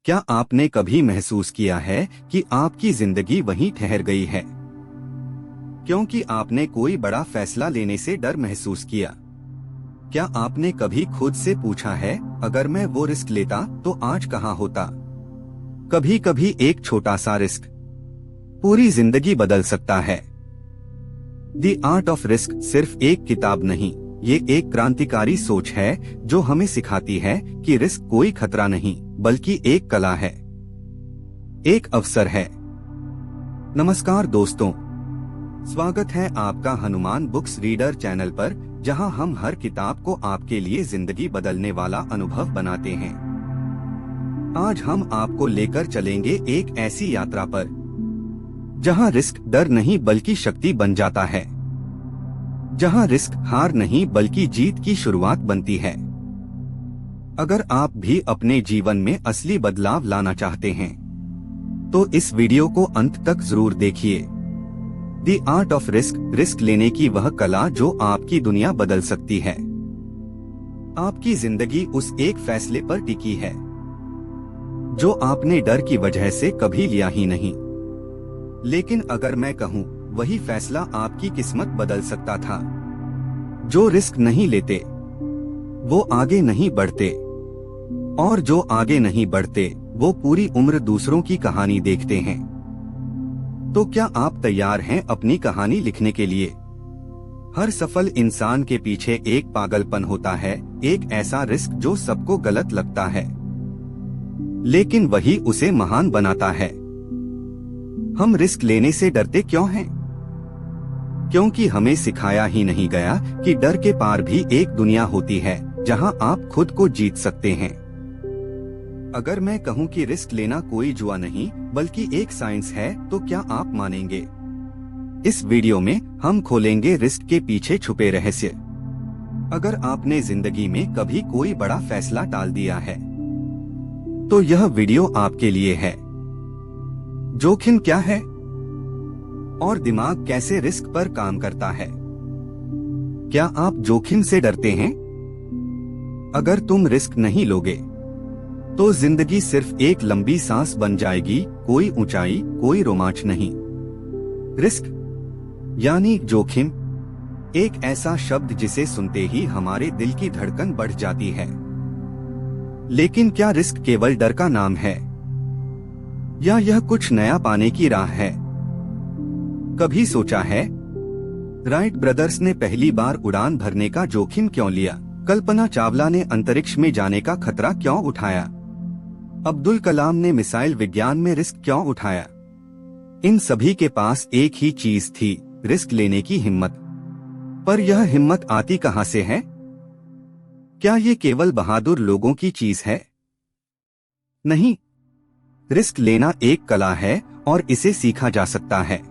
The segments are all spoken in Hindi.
क्या आपने कभी महसूस किया है कि आपकी जिंदगी वहीं ठहर गई है क्योंकि आपने कोई बड़ा फैसला लेने से डर महसूस किया? क्या आपने कभी खुद से पूछा है, अगर मैं वो रिस्क लेता तो आज कहाँ होता? कभी कभी एक छोटा सा रिस्क पूरी जिंदगी बदल सकता है। द आर्ट ऑफ रिस्क सिर्फ एक किताब नहीं, ये एक क्रांतिकारी सोच है जो हमें सिखाती है कि रिस्क कोई खतरा नहीं बल्कि एक कला है, एक अवसर है। नमस्कार दोस्तों, स्वागत है आपका हनुमान बुक्स रीडर चैनल पर, जहां हम हर किताब को आपके लिए जिंदगी बदलने वाला अनुभव बनाते हैं। आज हम आपको लेकर चलेंगे एक ऐसी यात्रा पर जहां रिस्क डर नहीं बल्कि शक्ति बन जाता है, जहां रिस्क हार नहीं बल्कि जीत की शुरुआत बनती है। अगर आप भी अपने जीवन में असली बदलाव लाना चाहते हैं तो इस वीडियो को अंत तक जरूर देखिए। द आर्ट ऑफ रिस्क लेने की वह कला जो आपकी दुनिया बदल सकती है। आपकी जिंदगी उस एक फैसले पर टिकी है जो आपने डर की वजह से कभी लिया ही नहीं। लेकिन अगर मैं कहूँ, वही फैसला आपकी किस्मत बदल सकता था। जो रिस्क नहीं लेते वो आगे नहीं बढ़ते, और जो आगे नहीं बढ़ते वो पूरी उम्र दूसरों की कहानी देखते हैं। तो क्या आप तैयार हैं अपनी कहानी लिखने के लिए? हर सफल इंसान के पीछे एक पागलपन होता है, एक ऐसा रिस्क जो सबको गलत लगता है, लेकिन वही उसे महान बनाता है। हम रिस्क लेने से डरते क्यों हैं? क्योंकि हमें सिखाया ही नहीं गया कि डर के पार भी एक दुनिया होती है जहां आप खुद को जीत सकते हैं। अगर मैं कहूं कि रिस्क लेना कोई जुआ नहीं बल्कि एक साइंस है, तो क्या आप मानेंगे? इस वीडियो में हम खोलेंगे रिस्क के पीछे छुपे रहस्य। अगर आपने जिंदगी में कभी कोई बड़ा फैसला टाल दिया है तो यह वीडियो आपके लिए है। जोखिम क्या है और दिमाग कैसे रिस्क पर काम करता है? क्या आप जोखिम से डरते हैं? अगर तुम रिस्क नहीं लोगे तो जिंदगी सिर्फ एक लंबी सांस बन जाएगी, कोई ऊंचाई, कोई रोमांच नहीं। रिस्क यानी जोखिम, एक ऐसा शब्द जिसे सुनते ही हमारे दिल की धड़कन बढ़ जाती है। लेकिन क्या रिस्क केवल डर का नाम है, या यह कुछ नया पाने की राह है? कभी सोचा है, राइट ब्रदर्स ने पहली बार उड़ान भरने का जोखिम क्यों लिया? कल्पना चावला ने अंतरिक्ष में जाने का खतरा क्यों उठाया? अब्दुल कलाम ने मिसाइल विज्ञान में रिस्क क्यों उठाया? इन सभी के पास एक ही चीज थी, रिस्क लेने की हिम्मत। पर यह हिम्मत आती कहां से है? क्या ये केवल बहादुर लोगों की चीज है? नहीं, रिस्क लेना एक कला है और इसे सीखा जा सकता है।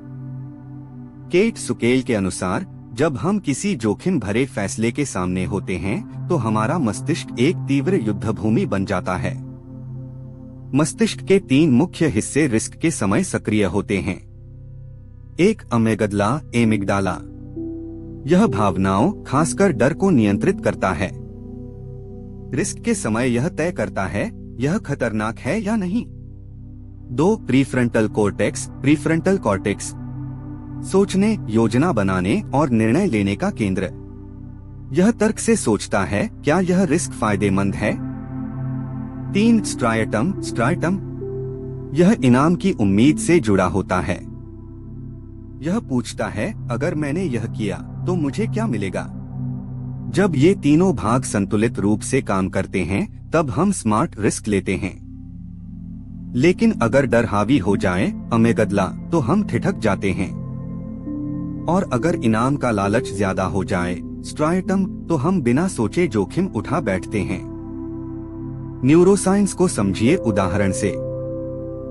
केट सुकेल के अनुसार, जब हम किसी जोखिम भरे फैसले के सामने होते हैं तो हमारा मस्तिष्क एक तीव्र युद्धभूमि बन जाता है। मस्तिष्क के 3 मुख्य हिस्से रिस्क के समय सक्रिय होते हैं। एक अमेगडला, एमिगडाला। यह भावनाओं, खासकर डर को नियंत्रित करता है। रिस्क के समय यह तय करता है यह खतरनाक है या नहीं। 2 प्रीफ्रंटल कॉर्टेक्स, प्रीफ्रंटल कॉर्टेक्स, सोचने, योजना बनाने और निर्णय लेने का केंद्र। यह तर्क से सोचता है क्या यह रिस्क फायदेमंद है। 3 स्ट्रायटम, स्ट्रायटम, यह इनाम की उम्मीद से जुड़ा होता है। यह पूछता है अगर मैंने यह किया तो मुझे क्या मिलेगा। जब ये तीनों भाग संतुलित रूप से काम करते हैं तब हम स्मार्ट रिस्क लेते हैं। लेकिन अगर डर हावी हो जाए, अमेगडला, तो हम ठिठक जाते हैं। और अगर इनाम का लालच ज्यादा हो जाए, स्ट्रायटम, तो हम बिना सोचे जोखिम उठा बैठते हैं। न्यूरोसाइंस को समझिए उदाहरण से।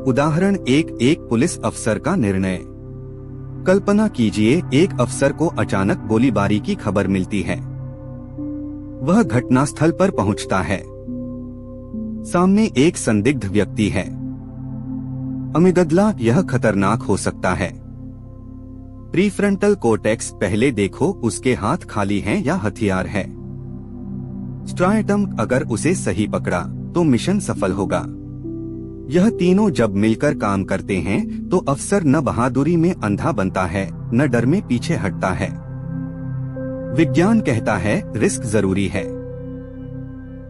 उदाहरण एक पुलिस अफसर का निर्णय। कल्पना कीजिए, एक अफसर को अचानक गोलीबारी की खबर मिलती है। वह घटनास्थल पर पहुंचता है। सामने एक संदिग्ध व्यक्ति है। अमिगडला, यह खतरनाक हो सकता है। प्रीफ्रंटल कॉर्टेक्स, पहले देखो उसके हाथ खाली हैं या हथियार है। स्ट्रायटम, अगर उसे सही पकड़ा तो मिशन सफल होगा। यह तीनों जब मिलकर काम करते हैं तो अफसर न बहादुरी में अंधा बनता है न डर में पीछे हटता है। विज्ञान कहता है रिस्क जरूरी है।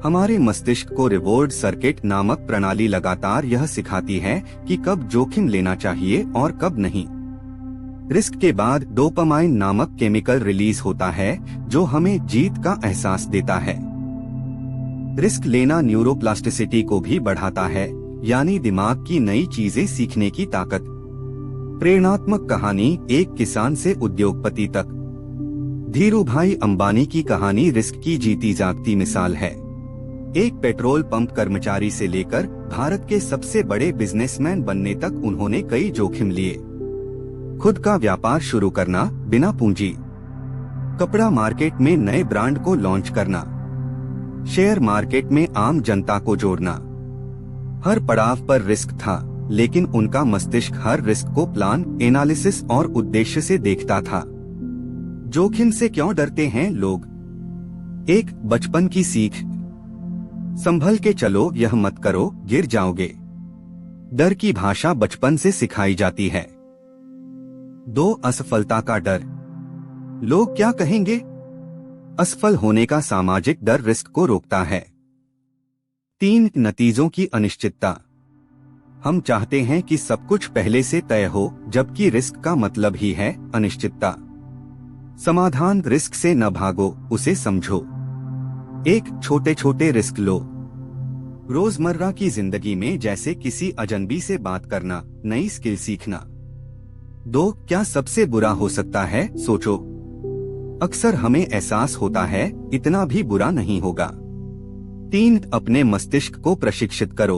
हमारे मस्तिष्क को रिवॉर्ड सर्किट नामक प्रणाली लगातार यह सिखाती है कि कब जोखिम लेना चाहिए और कब नहीं। रिस्क के बाद डोपामाइन नामक केमिकल रिलीज होता है जो हमें जीत का एहसास देता है। रिस्क लेना न्यूरोप्लास्टिसिटी को भी बढ़ाता है, यानी दिमाग की नई चीजें सीखने की ताकत। प्रेरणात्मक कहानी एक किसान से उद्योगपति तक। धीरूभाई अंबानी की कहानी रिस्क की जीती जागती मिसाल है। एक पेट्रोल पंप कर्मचारी से लेकर भारत के सबसे बड़े बिजनेसमैन बनने तक उन्होंने कई जोखिम लिए। खुद का व्यापार शुरू करना बिना पूंजी, कपड़ा मार्केट में नए ब्रांड को लॉन्च करना, शेयर मार्केट में आम जनता को जोड़ना। हर पड़ाव पर रिस्क था, लेकिन उनका मस्तिष्क हर रिस्क को प्लान, एनालिसिस और उद्देश्य से देखता था। जोखिम से क्यों डरते हैं लोग? एक बचपन की सीख, संभल के चलो, यह मत करो गिर जाओगे। डर की भाषा बचपन से सिखाई जाती है। 2 असफलता का डर, लोग क्या कहेंगे? असफल होने का सामाजिक डर रिस्क को रोकता है। 3 नतीजों की अनिश्चितता, हम चाहते हैं कि सब कुछ पहले से तय हो, जबकि रिस्क का मतलब ही है अनिश्चितता। समाधान, रिस्क से न भागो, उसे समझो। 1 छोटे छोटे रिस्क लो। रोजमर्रा की जिंदगी में जैसे किसी अजनबी से बात करना, नई स्किल सीखना। 2 क्या सबसे बुरा हो सकता है, सोचो। अक्सर हमें एहसास होता है इतना भी बुरा नहीं होगा। 3 अपने मस्तिष्क को प्रशिक्षित करो।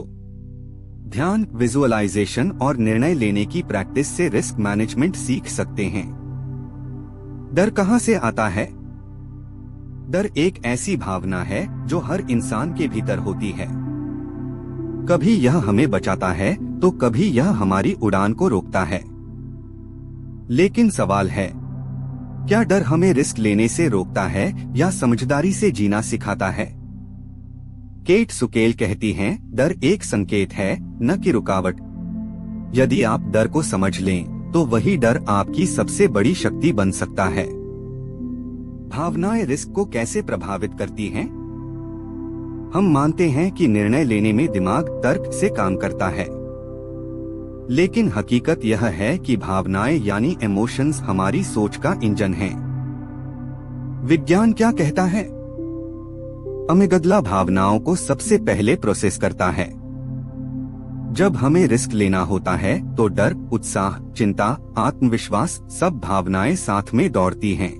ध्यान, विजुअलाइजेशन और निर्णय लेने की प्रैक्टिस से रिस्क मैनेजमेंट सीख सकते हैं। डर कहाँ से आता है? डर एक ऐसी भावना है जो हर इंसान के भीतर होती है। कभी यह हमें बचाता है तो कभी यह हमारी उड़ान को रोकता है। लेकिन सवाल है, क्या डर हमें रिस्क लेने से रोकता है या समझदारी से जीना सिखाता है? केट सुकेल कहती हैं, डर एक संकेत है, न कि रुकावट। यदि आप डर को समझ लें तो वही डर आपकी सबसे बड़ी शक्ति बन सकता है। भावनाएं रिस्क को कैसे प्रभावित करती हैं? हम मानते हैं कि निर्णय लेने में दिमाग तर्क से काम करता है, लेकिन हकीकत यह है कि भावनाएं यानी इमोशंस हमारी सोच का इंजन हैं। विज्ञान क्या कहता है? अमिगदला भावनाओं को सबसे पहले प्रोसेस करता है। जब हमें रिस्क लेना होता है तो डर, उत्साह, चिंता, आत्मविश्वास, सब भावनाएं साथ में दौड़ती हैं।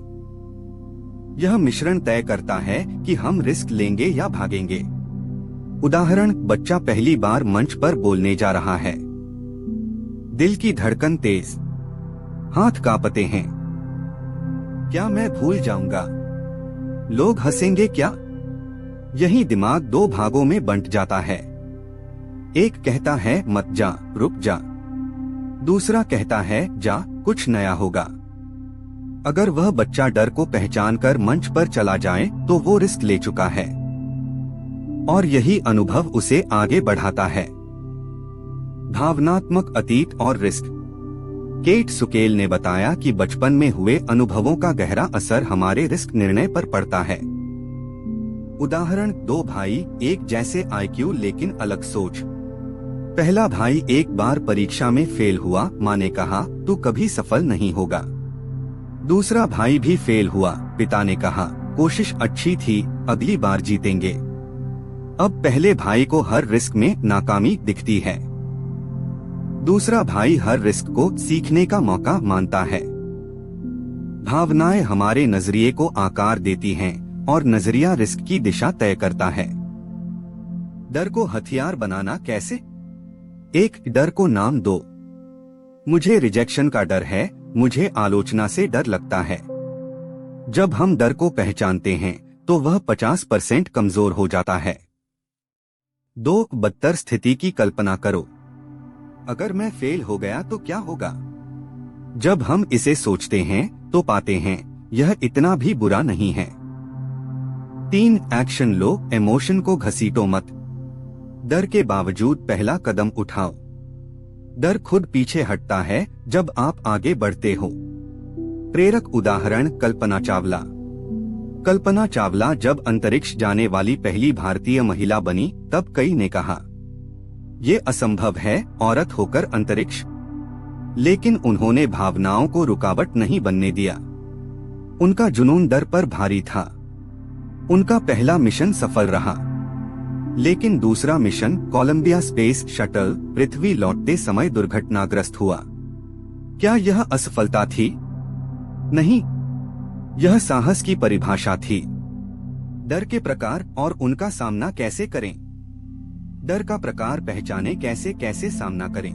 यह मिश्रण तय करता है कि हम रिस्क लेंगे या भागेंगे। उदाहरण, बच्चा पहली बार मंच पर बोलने जा रहा है। दिल की धड़कन तेज, हाथ कांपते हैं। क्या मैं भूल जाऊंगा? लोग हंसेंगे क्या? यही दिमाग 2 भागों में बंट जाता है। एक कहता है मत जा, रुक जा। दूसरा कहता है जा, कुछ नया होगा। अगर वह बच्चा डर को पहचानकर मंच पर चला जाए तो वो रिस्क ले चुका है और यही अनुभव उसे आगे बढ़ाता है। भावनात्मक अतीत और रिस्क। केट सुकेल ने बताया कि बचपन में हुए अनुभवों का गहरा असर हमारे रिस्क निर्णय पर पड़ता है। उदाहरण, 2 भाई, एक जैसे IQ लेकिन अलग सोच। पहला भाई एक बार परीक्षा में फेल हुआ, माँ ने कहा तू कभी सफल नहीं होगा। दूसरा भाई भी फेल हुआ, पिता ने कहा कोशिश अच्छी थी, अगली बार जीतेंगे। अब पहले भाई को हर रिस्क में नाकामी दिखती है। दूसरा भाई हर रिस्क को सीखने का मौका मानता है। भावनाएं हमारे नजरिए को आकार देती हैं और नजरिया रिस्क की दिशा तय करता है। डर को हथियार बनाना कैसे? 1 डर को नाम दो। मुझे रिजेक्शन का डर है, मुझे आलोचना से डर लगता है। जब हम डर को पहचानते हैं तो वह 50% कमजोर हो जाता है। 2 बदतर स्थिति की कल्पना करो। अगर मैं फेल हो गया तो क्या होगा? जब हम इसे सोचते हैं तो पाते हैं यह इतना भी बुरा नहीं है। 3 एक्शन लो, इमोशन को घसीटो मत। डर के बावजूद पहला कदम उठाओ। डर खुद पीछे हटता है जब आप आगे बढ़ते हो। प्रेरक उदाहरण कल्पना चावला। कल्पना चावला जब अंतरिक्ष जाने वाली पहली भारतीय महिला बनी तब कई ने कहा, ये असंभव है, औरत होकर अंतरिक्ष। लेकिन उन्होंने भावनाओं को रुकावट नहीं बनने दिया। उनका जुनून डर पर भारी था। उनका पहला मिशन सफल रहा, लेकिन दूसरा मिशन कोलंबिया स्पेस शटल पृथ्वी लौटते समय दुर्घटनाग्रस्त हुआ। क्या यह असफलता थी? नहीं, यह साहस की परिभाषा थी। डर के प्रकार और उनका सामना कैसे करें। डर का प्रकार पहचाने, कैसे सामना करें।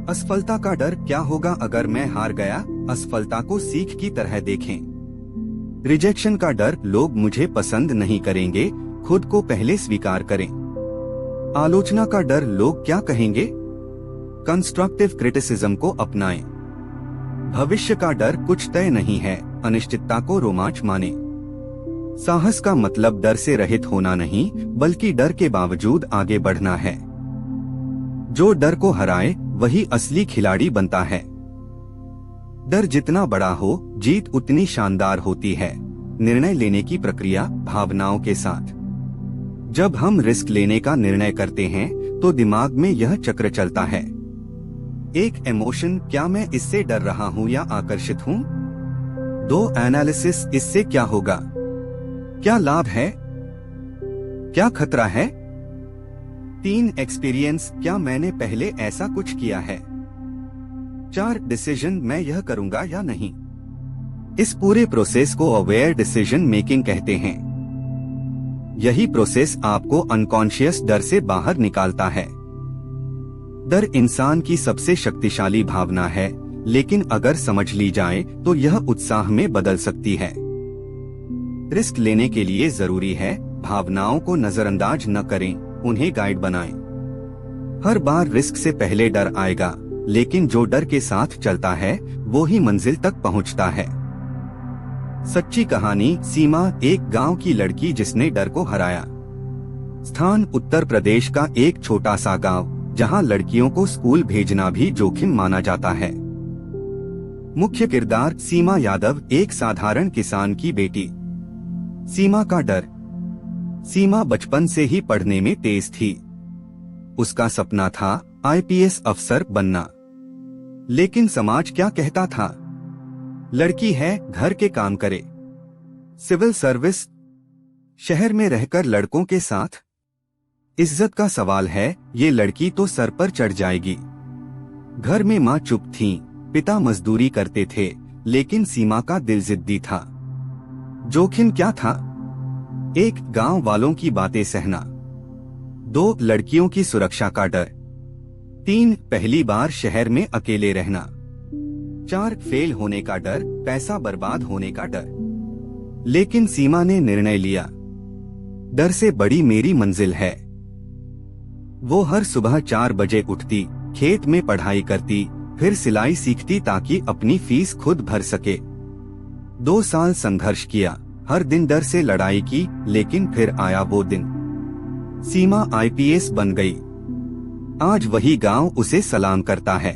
असफलता का डर, क्या होगा अगर मैं हार गया। असफलता को सीख की तरह देखें। रिजेक्शन का डर, लोग मुझे पसंद नहीं करेंगे। खुद को पहले स्वीकार करें। आलोचना का डर, लोग क्या कहेंगे। कंस्ट्रक्टिव क्रिटिसिज्म को अपनाएं। भविष्य का डर, कुछ तय नहीं है, अनिश्चितता को रोमांच माने। साहस का मतलब डर से रहित होना नहीं, बल्कि डर के बावजूद आगे बढ़ना है। जो डर को हराए वही असली खिलाड़ी बनता है। डर जितना बड़ा हो, जीत उतनी शानदार होती है। निर्णय लेने की प्रक्रिया भावनाओं के साथ। जब हम रिस्क लेने का निर्णय करते हैं तो दिमाग में यह चक्र चलता है। एक इमोशन, क्या मैं इससे डर रहा हूँ या आकर्षित हूँ। 2 एनालिसिस, इससे क्या होगा, क्या लाभ है, क्या खतरा है। 3 एक्सपीरियंस, क्या मैंने पहले ऐसा कुछ किया है। 4 डिसीजन, मैं यह करूंगा या नहीं। इस पूरे प्रोसेस को अवेयर डिसीजन मेकिंग कहते हैं। यही प्रोसेस आपको अनकॉन्शियस डर से बाहर निकालता है। डर इंसान की सबसे शक्तिशाली भावना है, लेकिन अगर समझ ली जाए तो यह उत्साह में बदल सकती है। रिस्क लेने के लिए जरूरी है भावनाओं को नजरअंदाज न करें, उन्हें गाइड बनाएं। हर बार रिस्क से पहले डर आएगा, लेकिन जो डर के साथ चलता है वो ही मंजिल तक पहुंचता है। सच्ची कहानी, सीमा, एक गांव की लड़की जिसने डर को हराया। स्थान उत्तर प्रदेश का एक छोटा सा गांव, जहां लड़कियों को स्कूल भेजना भी जोखिम माना जाता है। मुख्य किरदार सीमा यादव, एक साधारण किसान की बेटी। सीमा का डर। सीमा बचपन से ही पढ़ने में तेज थी। उसका सपना था आईपीएस अफसर बनना। लेकिन समाज क्या कहता था, लड़की है, घर के काम करे। सिविल सर्विस, शहर में रहकर लड़कों के साथ। इज्जत का सवाल है, ये लड़की तो सर पर चढ़ जाएगी। घर में माँ चुप थीं, पिता मजदूरी करते थे, लेकिन सीमा का दिल जिद्दी था। जोखिम क्या था? 1 गांव वालों की बातें सहना। 2 लड़कियों की सुरक्षा का डर। 3 पहली बार शहर में अकेले रहना। 4 फेल होने का डर, पैसा बर्बाद होने का डर। लेकिन सीमा ने निर्णय लिया, डर से बड़ी मेरी मंजिल है। वो हर सुबह 4 बजे उठती, खेत में पढ़ाई करती, फिर सिलाई सीखती ताकि अपनी फीस खुद भर सके। 2 साल संघर्ष किया, हर दिन डर से लड़ाई की, लेकिन फिर आया वो दिन। सीमा आईपीएस बन गई। आज वही गांव उसे सलाम करता है।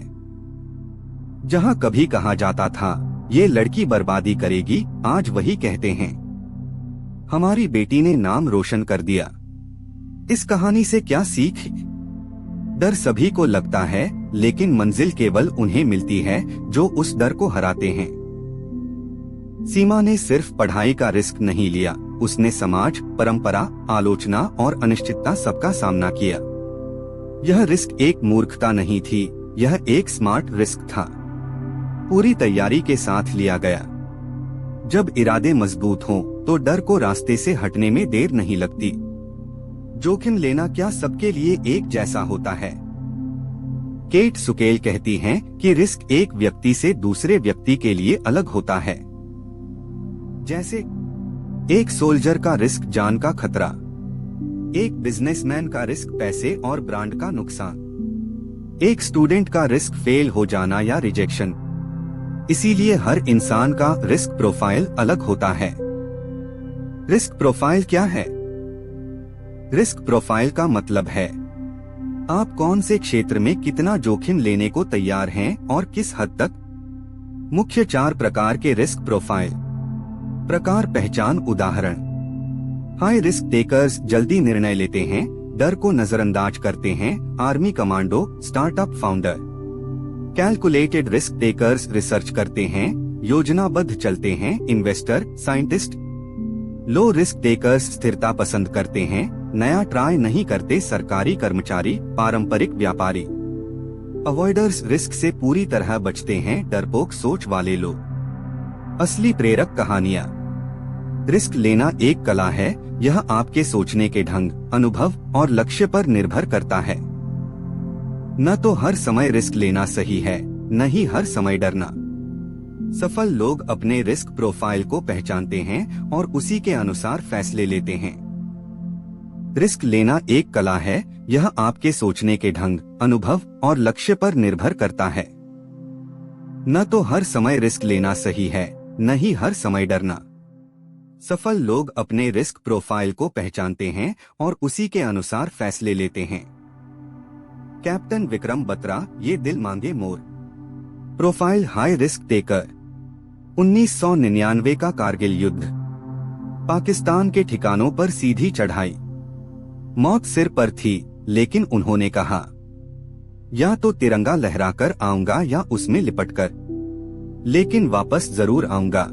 जहां कभी कहा जाता था ये लड़की बर्बादी करेगी, आज वही कहते हैं हमारी बेटी ने नाम रोशन कर दिया। इस कहानी से क्या सीख? डर सभी को लगता है, लेकिन मंजिल केवल उन्हें मिलती है जो उस डर को हराते हैं। सीमा ने सिर्फ पढ़ाई का रिस्क नहीं लिया, उसने समाज, परंपरा, आलोचना और अनिश्चितता सबका सामना किया। यह रिस्क एक मूर्खता नहीं थी, यह एक स्मार्ट रिस्क था। पूरी तैयारी के साथ लिया गया। जब इरादे मजबूत हों, तो डर को रास्ते से हटने में देर नहीं लगती। जोखिम लेना क्या सबके लिए एक जैसा होता है? केट सुकेल कहती हैं कि रिस्क एक व्यक्ति से दूसरे व्यक्ति के लिए अलग होता है। जैसे एक सोल्जर का रिस्क जान का खतरा, एक बिजनेसमैन का रिस्क पैसे और ब्रांड का नुकसान, एक स्टूडेंट का रिस्क फेल हो जाना या रिजेक्शन। इसीलिए हर इंसान का रिस्क प्रोफाइल अलग होता है। रिस्क प्रोफाइल क्या है? रिस्क प्रोफाइल का मतलब है आप कौन से क्षेत्र में कितना जोखिम लेने को तैयार हैं और किस हद तक। मुख्य 4 प्रकार के रिस्क प्रोफाइल। प्रकार पहचान उदाहरण। हाई रिस्क टेकर्स जल्दी निर्णय लेते हैं, डर को नजरअंदाज करते हैं, army commando, startup founder. Calculated risk takers research करते हैं, योजनाबद्ध चलते हैं, investor, scientist. Low risk takers स्थिरता पसंद करते हैं, नया ट्राई नहीं करते, सरकारी कर्मचारी, पारंपरिक व्यापारी। अवॉइडर्स रिस्क से पूरी तरह बचते हैं, डरपोक सोच वाले लोग। असली प्रेरक कहानियां। रिस्क लेना एक कला है, यह आपके सोचने के ढंग, अनुभव और लक्ष्य पर निर्भर करता है। न तो हर समय रिस्क लेना सही है, न ही हर समय डरना। सफल लोग अपने रिस्क प्रोफाइल को पहचानते हैं और उसी के अनुसार फैसले लेते हैं। रिस्क लेना एक कला है, यह आपके सोचने के ढंग, अनुभव और लक्ष्य पर निर्भर करता है। न तो हर समय रिस्क लेना सही है, न ही हर समय डरना। सफल लोग अपने रिस्क प्रोफाइल को पहचानते हैं और उसी के अनुसार फैसले लेते हैं। कैप्टन विक्रम बत्रा, ये दिल मांगे more. Profile high risk taker. 1999 का कारगिल युद्ध। पाकिस्तान के ठिकानों पर सीधी चढ़ाई। मौत सिर पर थी, लेकिन उन्होंने कहा, या तो तिरंगा लहराकर आऊंगा या उसमें लिपटकर, लेकिन वापस जरूर आऊंगा।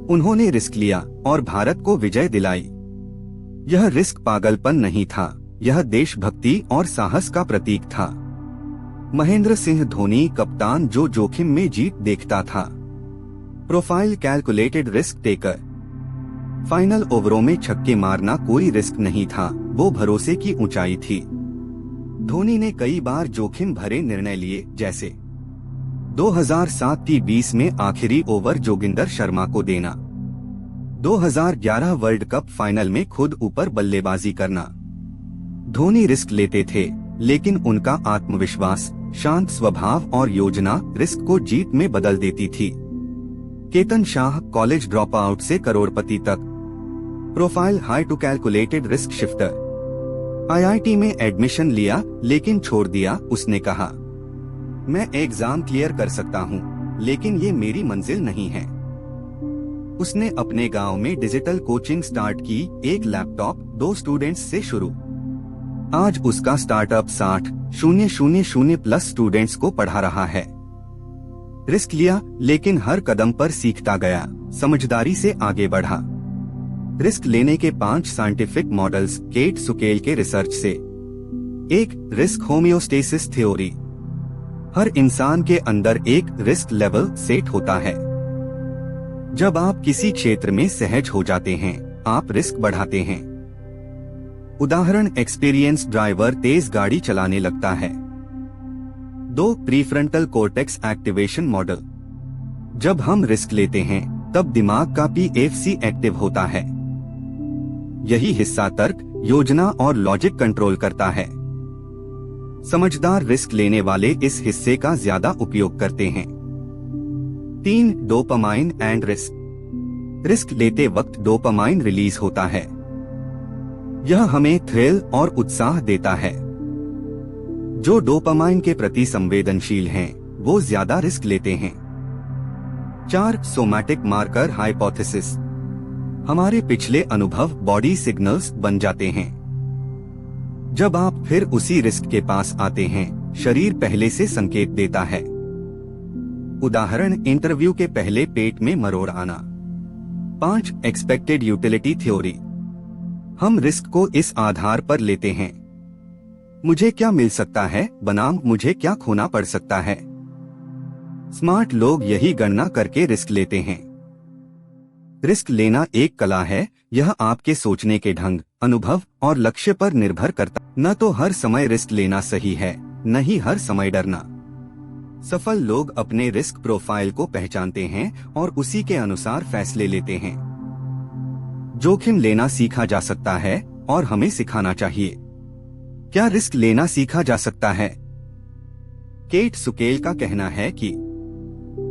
उन्होंने रिस्क लिया और भारत को विजय दिलाई। यह रिस्क पागलपन नहीं था, यह देशभक्ति और साहस का प्रतीक था। महेंद्र सिंह धोनी, कप्तान, जो जोखिम में जीत देखता था। Profile calculated risk taker. Final ओवरों में छक्के मारना कोई रिस्क नहीं था, वो भरोसे की ऊंचाई थी। धोनी ने कई बार जोखिम भरे निर्णय लिए, जैसे 2007 T20 में आखिरी ओवर जोगिंदर शर्मा को देना, 2011 वर्ल्ड कप फाइनल में खुद ऊपर बल्लेबाजी करना। धोनी रिस्क लेते थे, लेकिन उनका आत्मविश्वास, शांत स्वभाव और योजना रिस्क को जीत में बदल देती थी। Ketan Shah, college drop out से करोड़पति तक। Profile high to calculated risk shifter. IIT में एडमिशन लिया लेकिन छोड़ दिया, उसने कहा, मैं एग्जाम क्लियर कर सकता हूँ, लेकिन ये मेरी मंजिल नहीं है। उसने अपने गांव में डिजिटल कोचिंग स्टार्ट की, 1 लैपटॉप, 2 स्टूडेंट्स से शुरू। आज उसका स्टार्टअप 60,000 प्लस स्टूडेंट्स को पढ़ा रहा है। रिस्क लिया, लेकिन हर कदम पर सीखता गया, समझदारी से आगे बढ़ा। रिस्क लेने के 5 साइंटिफिक मॉडल्स, केट सुकेल के रिसर्च से। 1. Risk homeostasis theory. हर इंसान के अंदर एक रिस्क लेवल सेट होता है। जब आप किसी क्षेत्र में सहज हो जाते हैं, आप रिस्क बढ़ाते हैं। उदाहरण, एक्सपीरियंस ड्राइवर तेज गाड़ी चलाने लगता है। 2. Prefrontal cortex activation model. जब हम रिस्क लेते हैं, तब दिमाग का PFC एक्टिव होता है। यही हिस्सा तर्क, योजना और लॉजिक कंट्रोल करता है। समझदार रिस्क लेने वाले इस हिस्से का ज्यादा उपयोग करते हैं। 3. Dopamine and risk. रिस्क लेते वक्त डोपामाइन रिलीज होता है। यह हमें थ्रिल और उत्साह देता है। जो डोपामाइन के प्रति संवेदनशील हैं, वो ज्यादा रिस्क लेते हैं। 4. Somatic marker hypothesis. हमारे पिछले अनुभव बॉडी सिग्नल्स बन जाते हैं। जब आप फिर उसी रिस्क के पास आते हैं, शरीर पहले से संकेत देता है। उदाहरण, इंटरव्यू के पहले पेट में मरोड़ आना। 5. Expected utility theory. हम रिस्क को इस आधार पर लेते हैं, मुझे क्या मिल सकता है बनाम मुझे क्या खोना पड़ सकता है। स्मार्ट लोग यही गणना करके रिस्क लेते हैं। रिस्क लेना एक कला है, यह आपके सोचने के ढंग, अनुभव और लक्ष्य पर निर्भर करता। न तो हर समय रिस्क लेना सही है, न ही हर समय डरना। सफल लोग अपने रिस्क प्रोफाइल को पहचानते हैं और उसी के अनुसार फैसले लेते हैं। जोखिम लेना सीखा जा सकता है और हमें सिखाना चाहिए। क्या रिस्क लेना सीखा जा सकता है? केट सुकेल का कहना है कि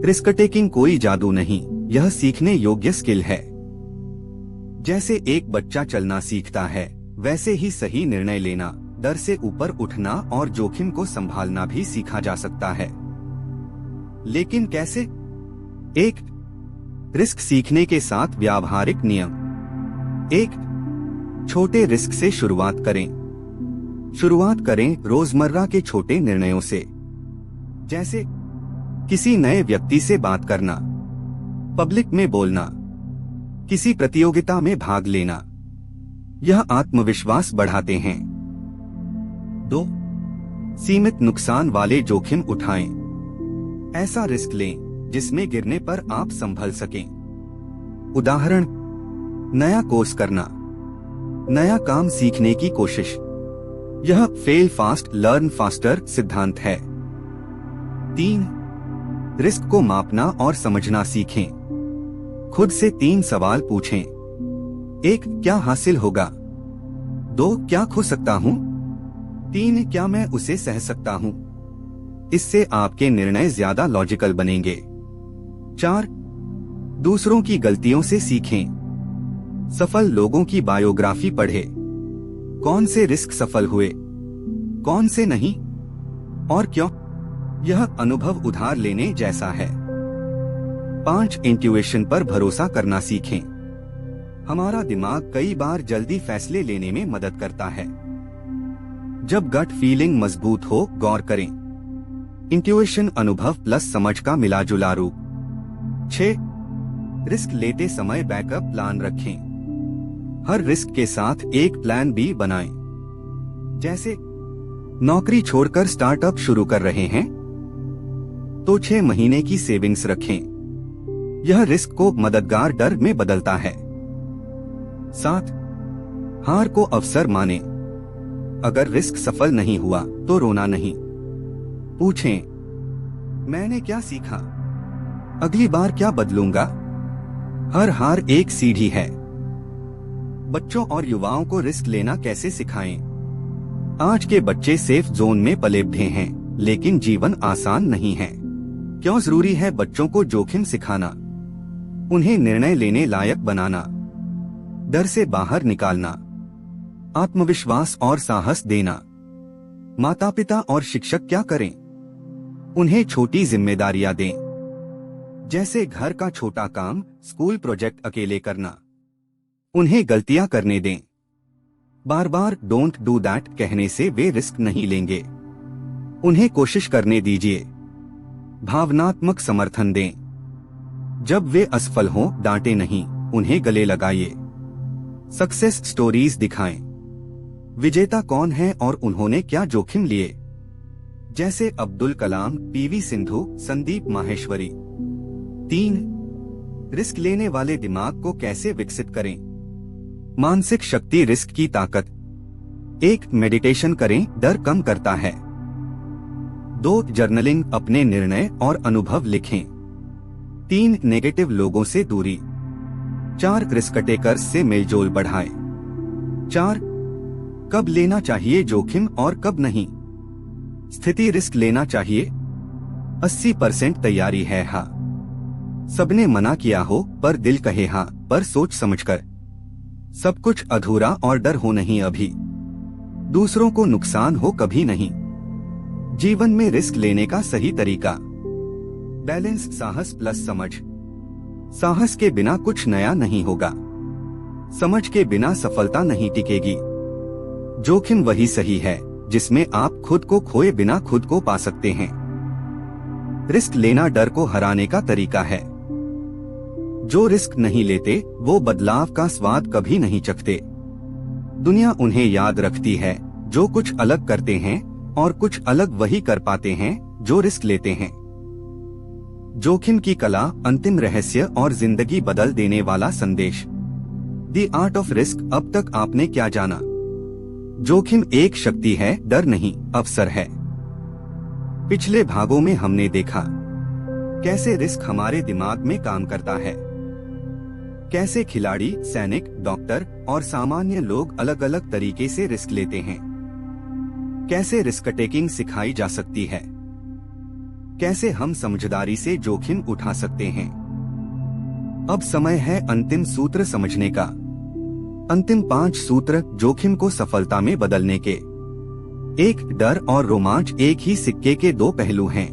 रिस्क टेकिंग कोई जादू नहीं, यह सीखने योग्य स्किल है। जैसे एक बच्चा चलना सीखता है, वैसे ही सही निर्णय लेना, डर से ऊपर उठना और जोखिम को संभालना भी सीखा जा सकता है। लेकिन कैसे? 1. रिस्क सीखने के साथ व्यावहारिक नियम। 1. छोटे रिस्क से शुरुआत करें। शुरुआत करें रोजमर्रा के छोटे निर्णयों से, जैसे किसी नए व्यक्ति से बात करना, पब्लिक में बोलना, किसी प्रतियोगिता में भाग लेना। यह आत्मविश्वास बढ़ाते हैं। 2. सीमित नुकसान वाले जोखिम उठाएं। ऐसा रिस्क लें जिसमें गिरने पर आप संभल सकें। उदाहरण, नया कोर्स करना, नया काम सीखने की कोशिश। यह फेल फास्ट लर्न फास्टर सिद्धांत है। 3. रिस्क को मापना और समझना सीखें। खुद से 3 सवाल पूछें। 1. क्या हासिल होगा? 2. क्या खो सकता हूँ? 3. क्या मैं उसे सह सकता हूँ? इससे आपके निर्णय ज्यादा लॉजिकल बनेंगे। 4. दूसरों की गलतियों से सीखें। सफल लोगों की बायोग्राफी पढ़ें। कौन से रिस्क सफल हुए, कौन से नहीं, और क्यों? यह अनुभव उधार लेने जैसा है। 5. इंट्यूएशन पर भरोसा करना सीखें। हमारा दिमाग कई बार जल्दी फैसले लेने में मदद करता है। जब गट फीलिंग मजबूत हो, गौर करें। इंट्यूएशन अनुभव प्लस समझ का मिला जुला रूप। 6. रिस्क लेते समय बैकअप प्लान रखें। हर रिस्क के साथ एक प्लान बी बनाएं। जैसे नौकरी छोड़कर स्टार्टअप शुरू कर रहे हैं तो 6 महीने की सेविंग्स रखें। यह रिस्क को मददगार डर में बदलता है। 7. हार को अवसर माने। अगर रिस्क सफल नहीं हुआ तो रोना नहीं। पूछें, मैंने क्या सीखा? अगली बार क्या बदलूंगा? हर हार एक सीढ़ी है। बच्चों और युवाओं को रिस्क लेना कैसे सिखाएं? आज के बच्चे सेफ जोन में पले बढ़े हैं, लेकिन जीवन आसान नहीं है। क्यों जरूरी है बच्चों को जोखिम सिखाना? उन्हें निर्णय लेने लायक बनाना, डर से बाहर निकालना, आत्मविश्वास और साहस देना। माता पिता और शिक्षक क्या करें? उन्हें छोटी जिम्मेदारियां दें, जैसे घर का छोटा काम, स्कूल प्रोजेक्ट अकेले करना। उन्हें गलतियां करने दें। बार बार डोंट डू दैट कहने से वे रिस्क नहीं लेंगे। उन्हें कोशिश करने दीजिए। भावनात्मक समर्थन दें। जब वे असफल हों, डांटे नहीं, उन्हें गले लगाइए। सक्सेस स्टोरीज दिखाएं। विजेता कौन है और उन्होंने क्या जोखिम लिए, जैसे अब्दुल कलाम, पीवी सिंधु, संदीप माहेश्वरी। 3. रिस्क लेने वाले दिमाग को कैसे विकसित करें? मानसिक शक्ति रिस्क की ताकत। 1. मेडिटेशन करें, डर कम करता है। 2. जर्नलिंग, अपने निर्णय और अनुभव लिखें। 3. नेगेटिव लोगों से दूरी। 4. रिस्क टेकर्स से मेलजोल बढ़ाएं। 4. कब लेना चाहिए जोखिम और कब नहीं? स्थिति रिस्क लेना चाहिए। 80% तैयारी है हाँ। सबने मना किया हो पर दिल कहे हाँ, पर सोच समझकर। सब कुछ अधूरा और डर हो नहीं अभी। दूसरों को नुकसान हो कभी नहीं। जीवन में रिस्क लेने का सही तरीका। बैलेंस, साहस प्लस समझ। साहस के बिना कुछ नया नहीं होगा। समझ के बिना सफलता नहीं टिकेगी। जोखिम वही सही है जिसमें आप खुद को खोए बिना खुद को पा सकते हैं। रिस्क लेना डर को हराने का तरीका है। जो रिस्क नहीं लेते वो बदलाव का स्वाद कभी नहीं चखते। दुनिया उन्हें याद रखती है जो कुछ अलग करते हैं, और कुछ अलग वही कर पाते हैं जो रिस्क लेते हैं। जोखिम की कला, अंतिम रहस्य और जिंदगी बदल देने वाला संदेश। The art of risk. अब तक आपने क्या जाना? जोखिम एक शक्ति है, डर नहीं, अवसर है। पिछले भागों में हमने देखा कैसे रिस्क हमारे दिमाग में काम करता है, कैसे खिलाड़ी, सैनिक, डॉक्टर और सामान्य लोग अलग अलग तरीके से रिस्क लेते हैं, कैसे रिस्क टेकिंग सिखाई जा सकती है, कैसे हम समझदारी से जोखिम उठा सकते हैं। अब समय है अंतिम सूत्र समझने का। अंतिम 5 सूत्र जोखिम को सफलता में बदलने के। 1. डर और रोमांच एक ही सिक्के के 2 पहलू हैं।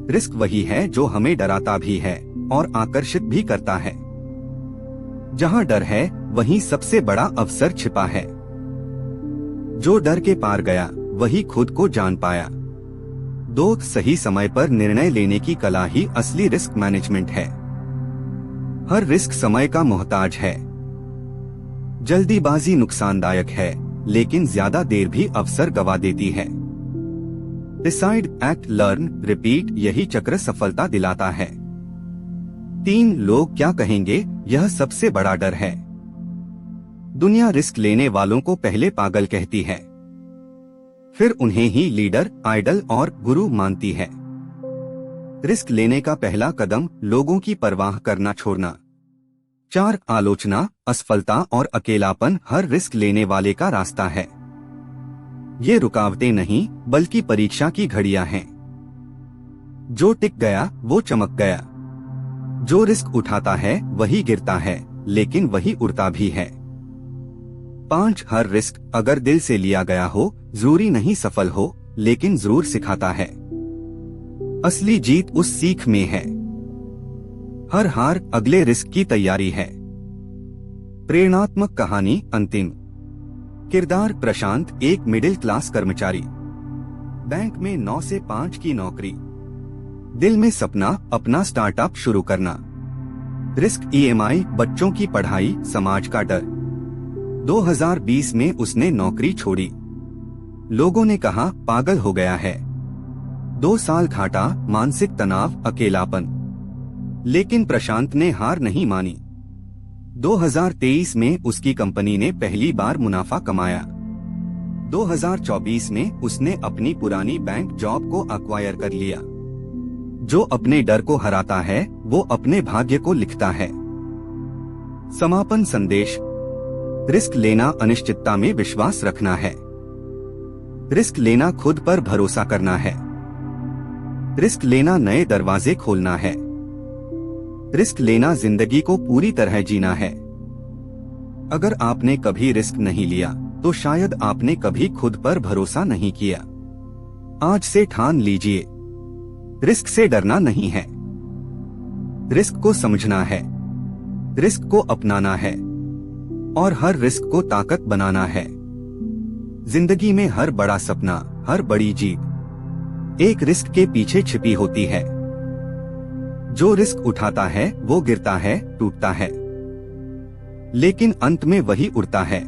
रिस्क वही है जो हमें डराता भी है और आकर्षित भी करता है। जहां डर है वहीं सबसे बड़ा अवसर छिपा है। जो डर के पार गया वही खुद को जान पाया। 2. सही समय पर निर्णय लेने की कला ही असली रिस्क मैनेजमेंट है। हर रिस्क समय का मोहताज है। जल्दीबाजी नुकसानदायक है, लेकिन ज्यादा देर भी अवसर गवा देती है। डिसाइड, एक्ट, लर्न, रिपीट, यही चक्र सफलता दिलाता है। 3. लोग क्या कहेंगे, यह सबसे बड़ा डर है। दुनिया रिस्क लेने वालों को पहले पागल कहती है, फिर उन्हें ही लीडर, आइडल और गुरु मानती है। रिस्क लेने का पहला कदम लोगों की परवाह करना छोड़ना। 4. आलोचना, असफलता और अकेलापन हर रिस्क लेने वाले का रास्ता है। ये रुकावटें नहीं बल्कि परीक्षा की घड़ियां हैं। जो टिक गया वो चमक गया। जो रिस्क उठाता है वही गिरता है, लेकिन वही उड़ता भी है। 5. हर रिस्क अगर दिल से लिया गया हो जरूरी नहीं सफल हो, लेकिन जरूर सिखाता है। असली जीत उस सीख में है। हर हार अगले रिस्क की तैयारी है। प्रेरणात्मक कहानी। अंतिम किरदार प्रशांत, एक मिडिल क्लास कर्मचारी, बैंक में 9 से 5 की नौकरी। दिल में सपना अपना स्टार्टअप शुरू करना। रिस्क, ईएमआई, बच्चों की पढ़ाई, समाज का डर। 2020 में उसने नौकरी छोड़ी। लोगों ने कहा पागल हो गया है। 2 साल घाटा, मानसिक तनाव, अकेलापन। लेकिन प्रशांत ने हार नहीं मानी। 2023 में उसकी कंपनी ने पहली बार मुनाफा कमाया। 2024 में उसने अपनी पुरानी बैंक जॉब को एक्वायर कर लिया। जो अपने डर को हराता है वो अपने भाग्य को लिखता है। समापन संदेश। रिस्क लेना अनिश्चितता में विश्वास रखना है। रिस्क लेना खुद पर भरोसा करना है। रिस्क लेना नए दरवाजे खोलना है। रिस्क लेना जिंदगी को पूरी तरह जीना है। अगर आपने कभी रिस्क नहीं लिया तो शायद आपने कभी खुद पर भरोसा नहीं किया। आज से ठान लीजिए, रिस्क से डरना नहीं है। रिस्क को समझना है, रिस्क को अपनाना है और हर रिस्क को ताकत बनाना है। जिंदगी में हर बड़ा सपना, हर बड़ी जीत एक रिस्क के पीछे छिपी होती है। जो रिस्क उठाता है वो गिरता है, टूटता है, लेकिन अंत में वही उड़ता है।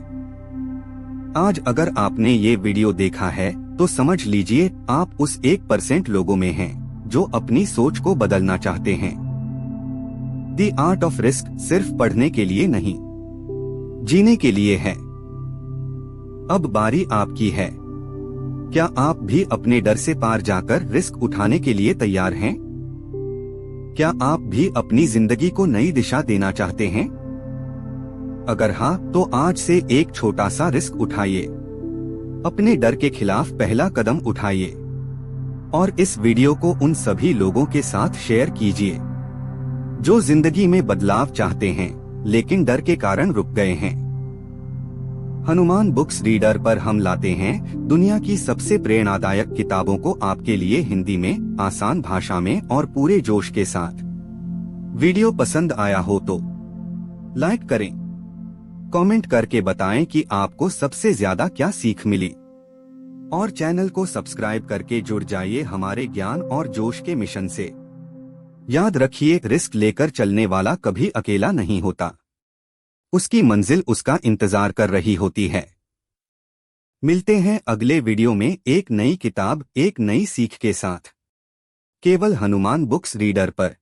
आज अगर आपने ये वीडियो देखा है तो समझ लीजिए आप उस 1% लोगों में हैं जो अपनी सोच को बदलना चाहते हैं। द आर्ट ऑफ रिस्क सिर्फ पढ़ने के लिए नहीं, जीने के लिए है। अब बारी आपकी है। क्या आप भी अपने डर से पार जाकर रिस्क उठाने के लिए तैयार हैं? क्या आप भी अपनी जिंदगी को नई दिशा देना चाहते हैं? अगर हाँ, तो आज से एक छोटा सा रिस्क उठाइए। अपने डर के खिलाफ पहला कदम उठाइए और इस वीडियो को उन सभी लोगों के साथ शेयर कीजिए जो जिंदगी में बदलाव चाहते हैं लेकिन डर के कारण रुक गए हैं। हनुमान बुक्स रीडर पर हम लाते हैं दुनिया की सबसे प्रेरणादायक किताबों को आपके लिए हिंदी में, आसान भाषा में और पूरे जोश के साथ। वीडियो पसंद आया हो तो लाइक करें, कमेंट करके बताएं कि आपको सबसे ज्यादा क्या सीख मिली और चैनल को सब्सक्राइब करके जुड़ जाइए हमारे ज्ञान और जोश के मिशन से। याद रखिए, रिस्क लेकर चलने वाला कभी अकेला नहीं होता, उसकी मंजिल उसका इंतजार कर रही होती है। मिलते हैं अगले वीडियो में एक नई किताब, एक नई सीख के साथ, केवल हनुमान बुक्स रीडर पर।